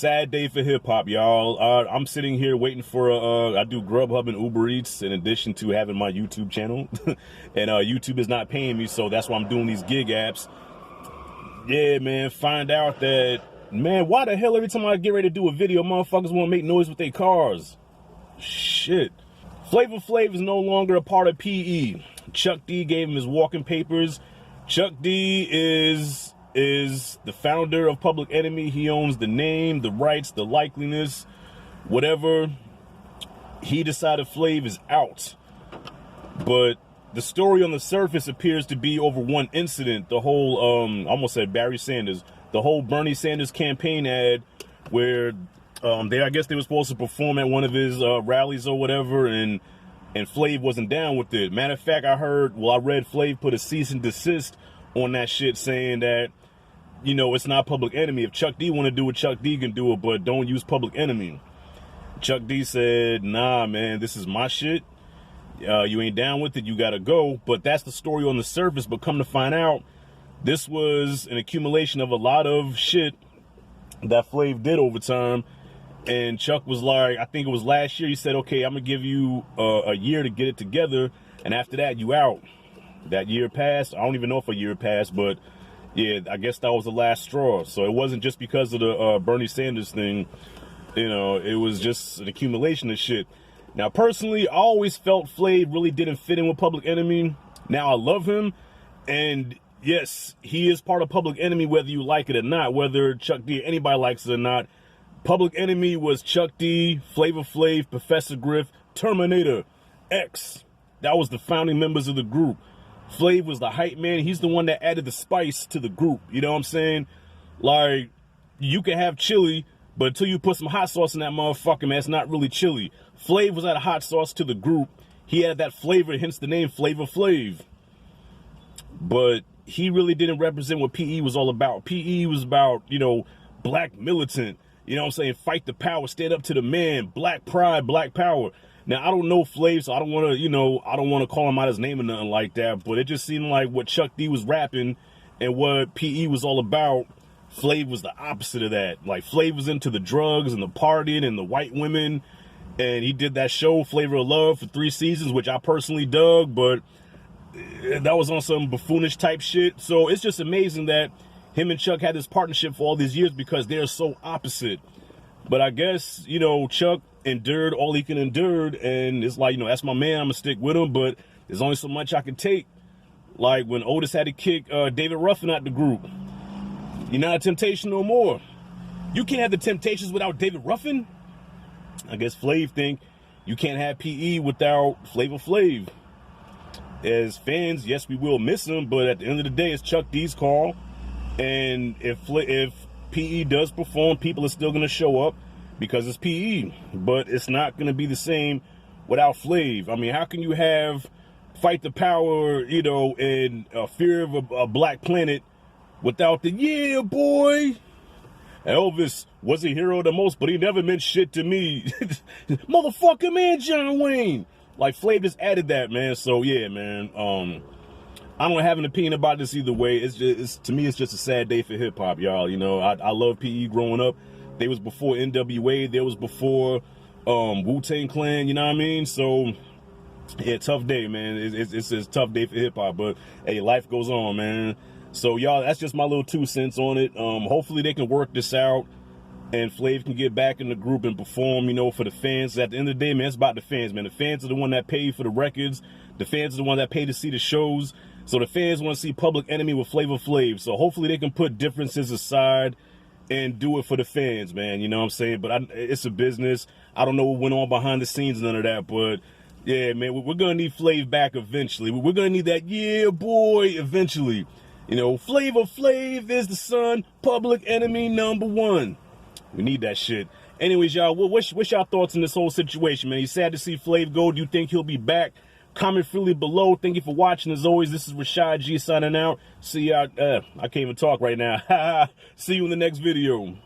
sad day for hip-hop, y'all. I'm sitting here waiting for, I do Grubhub and Uber Eats in addition to having my YouTube channel. And YouTube is not paying me, so that's why I'm doing these gig apps. Yeah, man, find out that, man, why the hell every time I get ready to do a video, motherfuckers want to make noise with their cars? Shit. Flavor Flav is no longer a part of PE. Chuck D gave him his walking papers. Chuck D is the founder of Public Enemy. He owns the name, the rights, the likeliness, whatever. He decided Flav is out. But the story on the surface appears to be over one incident. The whole, I almost said Barry Sanders, the whole Bernie Sanders campaign ad where I guess they were supposed to perform at one of his rallies or whatever, and Flav wasn't down with it. Matter of fact, I read Flav put a cease and desist on that shit saying that, you know, it's not Public Enemy. If Chuck D want to do it, Chuck D can do it, but don't use Public Enemy. Chuck D said, nah, man, this is my shit. You ain't down with it, you gotta go. But that's the story on the surface. But come to find out, this was an accumulation of a lot of shit that Flav did over time. And Chuck was like, I think it was last year, he said, okay, I'm gonna give you a year to get it together, and after that, you out. That year passed. I don't even know if a year passed, but yeah, I guess that was the last straw. So it wasn't just because of the Bernie Sanders thing, you know, it was just an accumulation of shit. Now, personally, I always felt Flav really didn't fit in with Public Enemy. Now, I love him, and yes, he is part of Public Enemy, whether you like it or not, whether Chuck D or anybody likes it or not. Public Enemy was Chuck D, Flavor Flav, Professor Griff, Terminator, X. That was the founding members of the group. Flav was the hype man. He's the one that added the spice to the group. You know what I'm saying? Like, you can have chili, but until you put some hot sauce in that motherfucker, man, it's not really chili. Flav was added hot sauce to the group. He had that flavor, hence the name Flavor Flav. But he really didn't represent what PE was all about. PE was about, you know, black militant. You know what I'm saying? Fight the power, stand up to the man, black pride, black power. Now, I don't know Flav, so I don't want to, you know, I don't want to call him out his name or nothing like that, but it just seemed like what Chuck D was rapping and what PE was all about, Flav was the opposite of that. Like, Flav was into the drugs and the partying and the white women, and he did that show, Flavor of Love, for 3 seasons, which I personally dug, but that was on some buffoonish type shit. So it's just amazing that him and Chuck had this partnership for all these years because they're so opposite. But I guess, you know, Chuck endured all he can endure, and it's like, you know, that's my man, I'm gonna stick with him, but there's only so much I can take. Like when Otis had to kick David Ruffin out the group. You're not a Temptation no more. You can't have the Temptations without David Ruffin. I guess Flav think you can't have PE without Flavor Flav. As fans, yes, we will miss him, but at the end of the day, it's Chuck D's call. And if PE does perform, people are still going to show up because it's PE. But it's not going to be the same without Flav. I mean, how can you have Fight the Power, you know, and Fear of a Black Planet without the, yeah, boy? Elvis was a hero the most, but he never meant shit to me. Motherfucker, man, John Wayne. Like, Flav just added that, man. So, yeah, man. I don't have an opinion about this either way. To me, it's just a sad day for hip hop, y'all. You know, I love PE growing up. They was before NWA. They was before Wu-Tang Clan. You know what I mean? So, yeah, tough day, man. It's a tough day for hip hop. But hey, life goes on, man. So, y'all, that's just my little 2 cents on it. Hopefully, they can work this out, and Flav can get back in the group and perform, you know, for the fans. At the end of the day, man, it's about the fans, man. The fans are the one that pay for the records. The fans are the one that pay to see the shows. So the fans want to see Public Enemy with Flavor Flav. So hopefully they can put differences aside and do it for the fans, man. You know what I'm saying? But it's a business. I don't know what went on behind the scenes, none of that. But, yeah, man, we're going to need Flav back eventually. We're going to need that, yeah, boy, eventually. You know, Flavor Flav is the son, Public Enemy #1. We need that shit. Anyways, y'all, what's y'all thoughts on this whole situation, man? You sad to see Flav go. Do you think he'll be back? Comment freely below. Thank you for watching. As always, this is Rashad G signing out. See y'all. I can't even talk right now. See you in the next video.